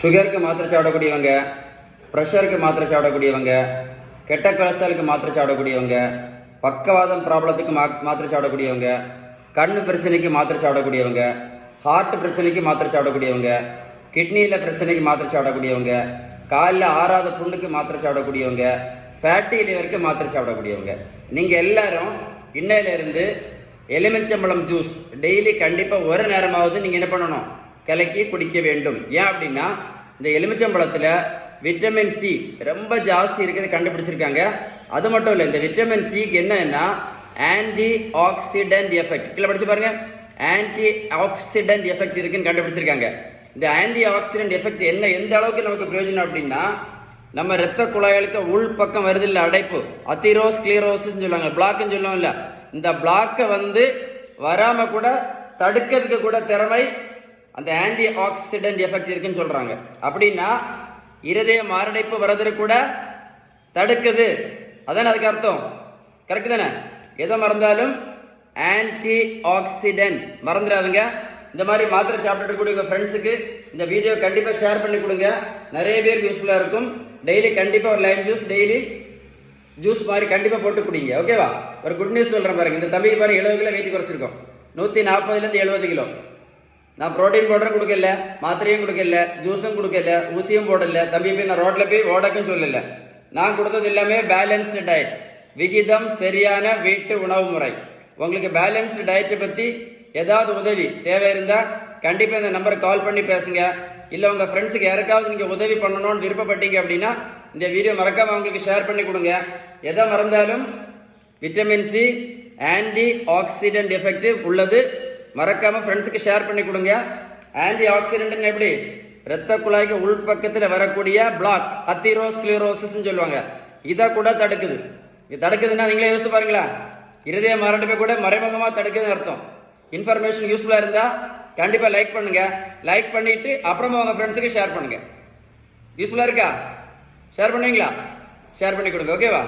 சுகருக்கு மாத்திரை சாப்பிடக்கூடியவங்க, ப்ரெஷருக்கு மாத்திரை சாப்பிடக்கூடியவங்க, கெட்ட கொலஸ்ட்ராலுக்கு மாத்திரை சாப்பிடக்கூடியவங்க, பக்கவாதம் ப்ராப்ளத்துக்கு மாத்திரை சாப்பிடக்கூடியவங்க, கண் பிரச்சனைக்கு மாத்திரை சாப்பிடக்கூடியவங்க, ஹார்ட் பிரச்சனைக்கு மாத்திரை சாப்பிடக்கூடியவங்க, கிட்னியில் பிரச்சனைக்கு மாத்திரை சாப்பிடக்கூடியவங்க, காலில் ஆறாத புண்ணுக்கு மாத்திரை சாப்பிடக்கூடியவங்க, ஃபேட்டி லிவருக்கு மாத்திரை சாப்பிடக்கூடியவங்க, நீங்கள் எல்லாரும் இன்னையிலேருந்து எலுமிச்சம்பழம் ஜூஸ் டெய்லி கண்டிப்பாக ஒரு நேரமாவது நீங்கள் என்ன பண்ணணும், கலக்கி குடிக்க வேண்டும். ஏன் அப்படின்னா இந்த எலுமிச்சம்பழத்தில் விட்டமின் சி ரொம்ப ஜாஸ்தி இருக்கிறது கண்டுபிடிச்சிருக்காங்க. அது மட்டும் இல்லை, இந்த விட்டமின் சிக்கு என்னன்னா ஆன்டி ஆக்சிடென்ட் எஃபெக்ட், கீழே படிச்சு பாருங்க, ஆன்டி ஆக்சிடென்ட் எஃபெக்ட் இருக்குன்னு கண்டுபிடிச்சிருக்காங்க. இந்த ஆன்டி ஆக்சிடென்ட் எஃபெக்ட் என்ன, எந்த அளவுக்கு நமக்கு பிரயோஜனம் அப்படின்னா, நம்ம இரத்த குழாய்களுக்கு உள் பக்கம் வருது இல்லை அடைப்பு, அத்திரோஸ்க்ளீரோசிஸ் சொல்லுவாங்க, பிளாக்னு சொல்லுவோம் இல்லை, இந்த பிளாக்கை வராம கூட தடுக்கிறதுக்கு கூட திறமை அந்த ஆன்டி ஆக்சிடென்ட் எஃபெக்ட் இருக்குன்னு சொல்றாங்க. அப்படின்னா இருதய மாரடைப்பு வரதுக்கு கூட தடுக்குது, அதானே அதுக்கு அர்த்தம். கரெக்ட் தானே? எதை மறந்தாலும் ஆன்டி ஆக்சிடென்ட் மறந்துடாதுங்க. இந்த மாதிரி மாத்திரை சாப்பிட்டு கூடிய உங்கள் ஃப்ரெண்ட்ஸுக்கு இந்த வீடியோ கண்டிப்பாக ஷேர் பண்ணி கொடுங்க, நிறைய பேருக்கு யூஸ்ஃபுல்லாக இருக்கும். டெய்லி கண்டிப்பாக ஒரு லைம் ஜூஸ் டெய்லி ஜூஸ் மாதிரி கண்டிப்பாக போட்டு குடிங்க, ஓகேவா? ஒரு குட் நியூஸ் சொல்கிறேன் பாருங்க, இந்த தம்பிக்கு பாருங்க 70 கிலோ வெயிட் குறைச்சிருக்கோம், 140லேருந்து 70 கிலோ. நான் ப்ரோட்டீன் பவுடரும் கொடுக்கல, மாத்திரையும் கொடுக்கல, ஜூஸும் கொடுக்கல, ஊசியும் போடல, தம்பி போய் நான் ரோட்டில் போய் ஓடக்குன்னு சொல்லலை. நான் கொடுத்தது எல்லாமே பேலன்ஸ்டு டயட், விகிதம் சரியான வீட்டு உணவு முறை. உங்களுக்கு பேலன்ஸ்டு டயட்டை பற்றி ஏதாவது உதவி தேவை இருந்தால் கண்டிப்பாக இந்த நம்பருக்கு கால் பண்ணி பேசுங்க. இல்லை உங்கள் ஃப்ரெண்ட்ஸுக்கு யாருக்காவது நீங்கள் உதவி பண்ணணும்னு விருப்பப்பட்டீங்க அப்படின்னா இந்த வீடியோ மறக்காமல் அவங்களுக்கு ஷேர் பண்ணி கொடுங்க. எதை மறந்தாலும் vitamin C anti accident effect உள்ளது, மறக்காமல் ஃப்ரெண்ட்ஸுக்கு ஷேர் பண்ணி கொடுங்க. ஆன்டி ஆக்சிடென்ட்னு எப்படி, இரத்த குழாய்க்கு உள்பக்கத்தில் வரக்கூடிய பிளாக், அத்திரோஸ்க்ளீரோசிஸ்ன்னு சொல்லுவாங்க, இதை கூட தடுக்குது. இது தடுக்குதுன்னா நீங்களே யோசித்து பாருங்களா, இருதய மாரடைப்பை கூட மறைமுகமாக தடுக்குதுன்னு அர்த்தம். இன்ஃபர்மேஷன் யூஸ்ஃபுல்லாக இருந்தால் கண்டிப்பாக லைக் பண்ணுங்க, லைக் பண்ணிட்டு அப்புறமா உங்கள் ஃப்ரெண்ட்ஸுக்கு ஷேர் பண்ணுங்க. யூஸ்ஃபுல்லாக இருக்கா? ஷேர் பண்ணுவீங்களா? ஷேர் பண்ணி கொடுங்க, ஓகேவா?